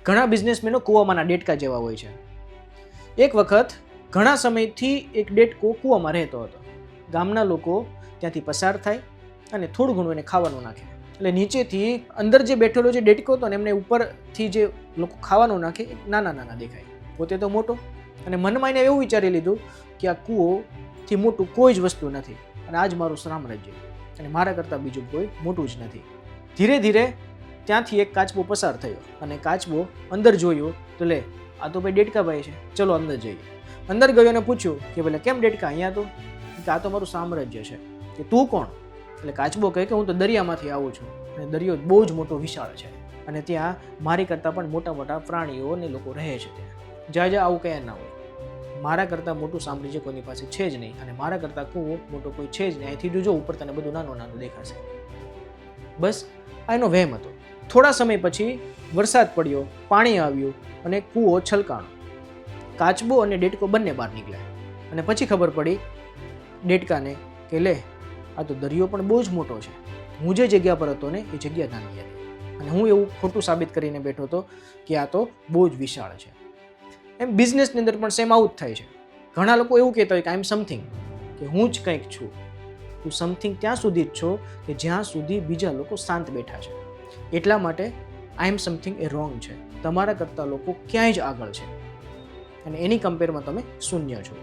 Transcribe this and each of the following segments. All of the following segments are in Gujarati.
ઘણા બિઝનેસમેનો કૂવામાંના ડેટકા જેવા હોય છે. એક વખત ઘણા સમયથી એક ડેટકો કૂવામાં રહેતો હતો. ગામના લોકો ત્યાંથી પસાર થાય અને થોડું ઘણું એને ખાવાનું નાખે. એટલે નીચેથી અંદર જે બેઠેલો જે ડેટકો હતો ને એમને ઉપરથી જે લોકો ખાવાનું નાખે નાના નાના દેખાય. પોતે તો મોટો, અને મનમાં એને એવું વિચારી લીધું કે આ કૂવોથી મોટું કોઈ જ વસ્તુ નથી અને આ જ મારું સામ્રાજ્ય અને મારા કરતાં બીજું કોઈ મોટું જ નથી. ધીરે ધીરે ત્યાંથી એક કાચબો પસાર થયો અને કાચબો અંદર જોયું તો લે આ તો ભાઈ ડેટકાભાઈ છે, ચલો અંદર જઈએ. અંદર ગયો અને પૂછ્યું કે ભલે કેમ ડેટકા અહીંયા તો? કે આ તો મારું સામ્રાજ્ય છે. કે તું કોણ? એટલે કાચબો કહે કે હું તો દરિયામાંથી આવું છું અને દરિયો બહુ જ મોટો વિશાળ છે અને ત્યાં મારી કરતાં પણ મોટા મોટા પ્રાણીઓ અને લોકો રહે છે. ત્યાં જ્યાં આવું કયા ના હોય. મારા કરતાં મોટું સામ્રાજ્ય કોઈની પાસે છે જ નહીં અને મારા કરતાં કૂવો મોટો કોઈ છે જ નહીં. અહીંથી જો ઉપર તને બધું નાનું નાનું દેખાશે. બસ આ એનો વહેમ હતો. થોડા સમય પછી વરસાદ પડ્યો, પાણી આવ્યું અને કૂવો છલકાણો. કાચબો અને ડેટકો બંને બહાર નીકળ્યા અને પછી ખબર પડી ડેટકાને કે લે આ તો દરિયો પણ બહુ જ મોટો છે. હું જે જગ્યા પર હતો ને એ જગ્યા નાની હતી અને હું એવું ખોટું સાબિત કરીને બેઠો હતો કે આ તો બહુ જ વિશાળ છે. એમ બિઝનેસની અંદર પણ સેમ આવું જ થાય છે. ઘણા લોકો એવું કહેતા હોય કે આઈ એમ સમથિંગ, કે હું જ કંઈક છું. તું સમથિંગ ત્યાં સુધી જ છો કે જ્યાં સુધી બીજા લોકો શાંત બેઠા છે. એટલા માટે આઈ એમ સમથિંગ એ રોંગ છે. તમારા કરતાં લોકો ક્યાંય જ આગળ છે અને એની કમ્પેરમાં તમે શૂન્ય છો.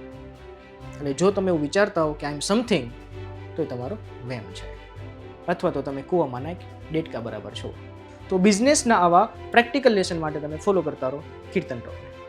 એટલે જો તમે એવું વિચારતા હો કે આઈ એમ સમથિંગ, તો એ તમારો વહેમ છે અથવા તો તમે કૂવામાંના એક ડેટકા બરાબર છો. તો બિઝનેસના આવા પ્રેક્ટિકલ લેસન માટે તમે ફોલો કરતા રહો કીર્તન ટોક.